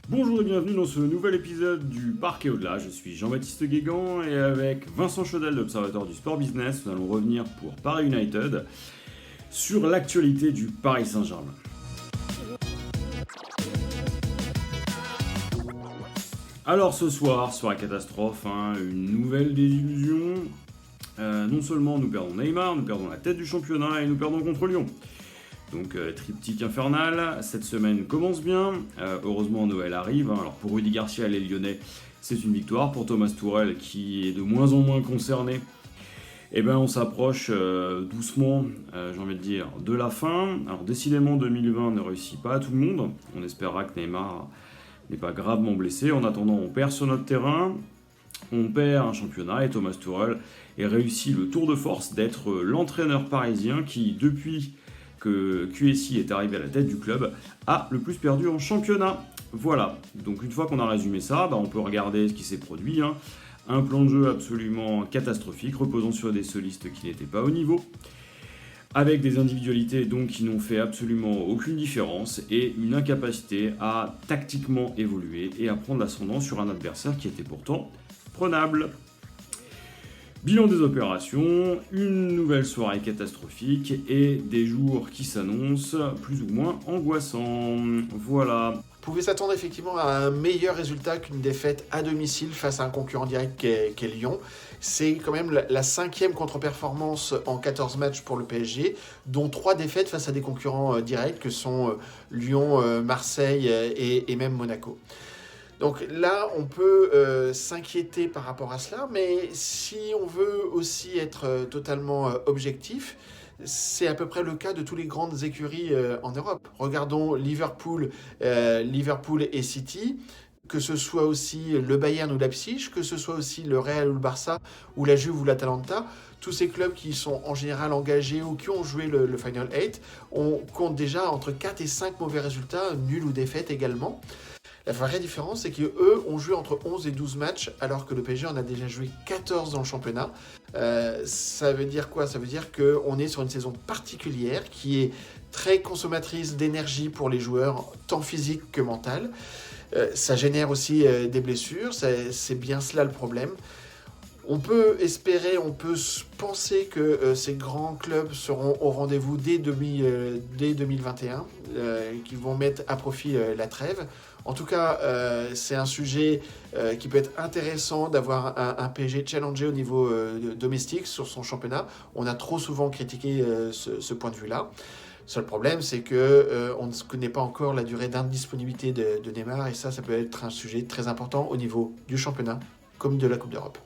Bonjour et bienvenue dans ce nouvel épisode du Parc et au-delà. Je suis Jean-Baptiste Guégan et avec Vincent Chaudel, l'Observatoire du Sport Business, nous allons revenir pour Paris United sur l'actualité du Paris Saint-Germain. Alors ce soir, sur la catastrophe, une nouvelle désillusion. Non seulement nous perdons Neymar, nous perdons la tête du championnat et nous perdons contre Lyon. Donc triptyque infernal, cette semaine commence bien, heureusement Noël arrive, alors pour Rudy Garcia et les Lyonnais c'est une victoire, pour Thomas Tuchel qui est de moins en moins concerné, on s'approche doucement, j'ai envie de dire, de la fin. Alors décidément 2020 ne réussit pas à tout le monde, on espérera que Neymar n'est pas gravement blessé, en attendant on perd sur notre terrain, on perd un championnat et Thomas Tuchel ait réussi le tour de force d'être l'entraîneur parisien qui depuis que QSI est arrivé à la tête du club, a le plus perdu en championnat. Voilà, donc une fois qu'on a résumé ça, on peut regarder ce qui s'est produit. Un plan de jeu absolument catastrophique, reposant sur des solistes qui n'étaient pas au niveau, avec des individualités donc qui n'ont fait absolument aucune différence, et une incapacité à tactiquement évoluer et à prendre l'ascendant sur un adversaire qui était pourtant prenable. Bilan des opérations, une nouvelle soirée catastrophique et des jours qui s'annoncent plus ou moins angoissants. Voilà. On pouvait s'attendre effectivement à un meilleur résultat qu'une défaite à domicile face à un concurrent direct qu'est Lyon. C'est quand même la 5e contre-performance en 14 matchs pour le PSG, dont 3 défaites face à des concurrents directs que sont Lyon, Marseille et même Monaco. Donc là, on peut s'inquiéter par rapport à cela, mais si on veut aussi être totalement objectif, c'est à peu près le cas de toutes les grandes écuries en Europe. Regardons Liverpool et City, que ce soit aussi le Bayern ou Leipzig, que ce soit aussi le Real ou le Barça, ou la Juve ou l'Atalanta. Tous ces clubs qui sont en général engagés ou qui ont joué le Final 8, on compte déjà entre 4 et 5 mauvais résultats, nuls ou défaites également. La vraie différence, c'est qu'eux ont joué entre 11 et 12 matchs, alors que le PSG en a déjà joué 14 dans le championnat. Ça veut dire quoi ? Ça veut dire qu'on est sur une saison particulière qui est très consommatrice d'énergie pour les joueurs, tant physique que mentale. Ça génère aussi des blessures, c'est bien cela le problème. On peut espérer, on peut penser que ces grands clubs seront au rendez-vous dès 2021, qu'ils vont mettre à profit la trêve. En tout cas, c'est un sujet qui peut être intéressant d'avoir un PSG challengé au niveau domestique sur son championnat. On a trop souvent critiqué ce point de vue-là. Le seul problème, c'est qu'on ne connaît pas encore la durée d'indisponibilité de Neymar, et ça peut être un sujet très important au niveau du championnat comme de la Coupe d'Europe.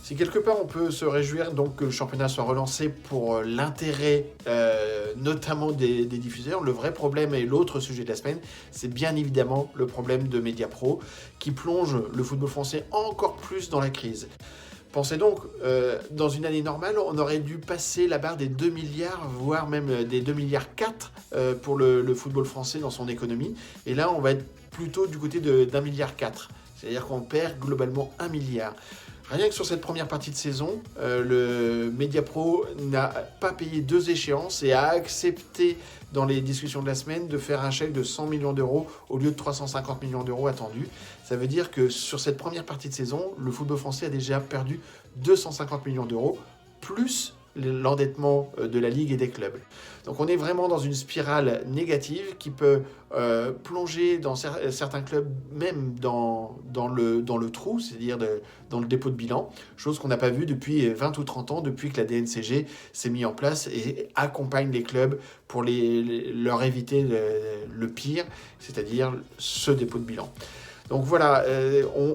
Si quelque part on peut se réjouir donc que le championnat soit relancé pour l'intérêt notamment des diffuseurs, le vrai problème et l'autre sujet de la semaine, c'est bien évidemment le problème de Mediapro qui plonge le football français encore plus dans la crise. Pensez donc, dans une année normale, on aurait dû passer la barre des 2 milliards, voire même des 2 milliards 4 pour le football français dans son économie. Et là, on va être plutôt du côté d'1 milliard 4. C'est-à-dire qu'on perd globalement 1 milliard. Rien que sur cette première partie de saison, le Mediapro n'a pas payé 2 échéances et a accepté dans les discussions de la semaine de faire un chèque de 100 millions d'euros au lieu de 350 millions d'euros attendus. Ça veut dire que sur cette première partie de saison, le football français a déjà perdu 250 millions d'euros, plus l'endettement de la Ligue et des clubs. Donc on est vraiment dans une spirale négative qui peut plonger dans certains clubs même dans le trou, c'est-à-dire dans le dépôt de bilan, chose qu'on n'a pas vue depuis 20 ou 30 ans, depuis que la DNCG s'est mise en place et accompagne les clubs pour leur éviter le pire, c'est-à-dire ce dépôt de bilan. Donc voilà,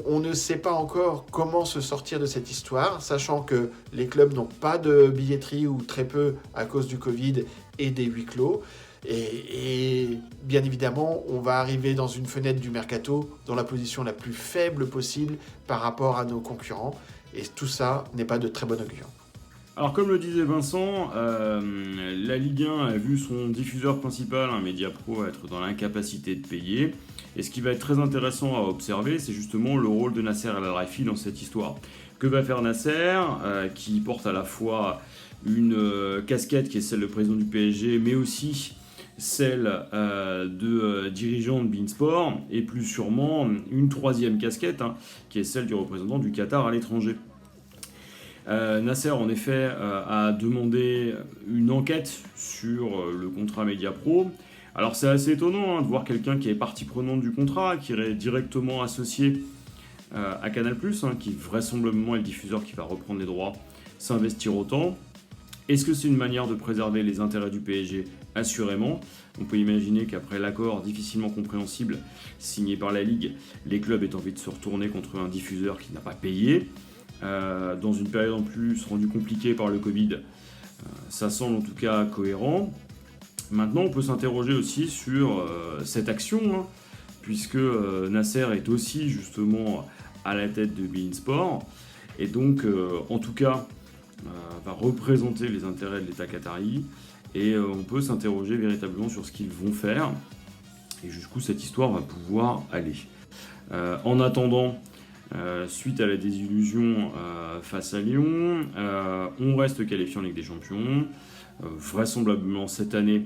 on ne sait pas encore comment se sortir de cette histoire, sachant que les clubs n'ont pas de billetterie ou très peu à cause du Covid et des huis clos. Et bien évidemment, on va arriver dans une fenêtre du mercato dans la position la plus faible possible par rapport à nos concurrents. Et tout ça n'est pas de très bon augure. Alors comme le disait Vincent, la Ligue 1 a vu son diffuseur principal, Mediapro, être dans l'incapacité de payer. Et ce qui va être très intéressant à observer, c'est justement le rôle de Nasser El Khelaifi dans cette histoire. Que va faire Nasser, qui porte à la fois une casquette qui est celle de président du PSG, mais aussi celle de dirigeant de Beansport, et plus sûrement une troisième casquette, qui est celle du représentant du Qatar à l'étranger. Nasser, en effet, a demandé une enquête sur le contrat Mediapro. Alors c'est assez étonnant de voir quelqu'un qui est partie prenante du contrat, qui est directement associé à Canal+, qui vraisemblablement est le diffuseur qui va reprendre les droits, s'investir autant. Est-ce que c'est une manière de préserver les intérêts du PSG ? Assurément. On peut imaginer qu'après l'accord difficilement compréhensible signé par la Ligue, les clubs aient envie de se retourner contre un diffuseur qui n'a pas payé. Dans une période en plus rendue compliquée par le Covid, ça semble en tout cas cohérent. Maintenant, on peut s'interroger aussi sur cette action, puisque Nasser est aussi justement à la tête de beIN Sport, et donc en tout cas va représenter les intérêts de l'État qatari, et on peut s'interroger véritablement sur ce qu'ils vont faire, et jusqu'où cette histoire va pouvoir aller. En attendant, suite à la désillusion face à Lyon, on reste qualifié en Ligue des Champions, vraisemblablement cette année,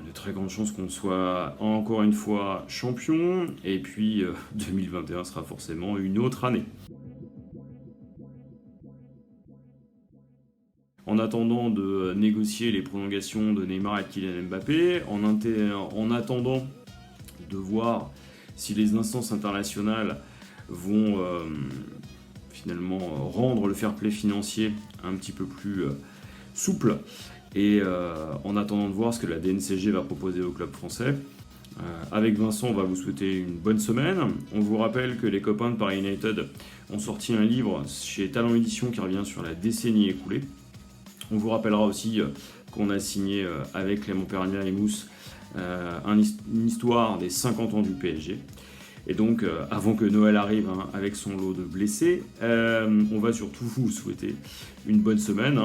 de très grandes chances qu'on soit encore une fois champion, et puis 2021 sera forcément une autre année. En attendant de négocier les prolongations de Neymar et de Kylian Mbappé, en attendant de voir si les instances internationales vont finalement rendre le fair play financier un petit peu plus souple, et en attendant de voir ce que la DNCG va proposer au club français. Avec Vincent, on va vous souhaiter une bonne semaine. On vous rappelle que les copains de Paris United ont sorti un livre chez Talent Édition qui revient sur la décennie écoulée. On vous rappellera aussi qu'on a signé avec Clément Pernia et Mousse une histoire des 50 ans du PSG. Et donc, avant que Noël arrive avec son lot de blessés, on va surtout vous souhaiter une bonne semaine.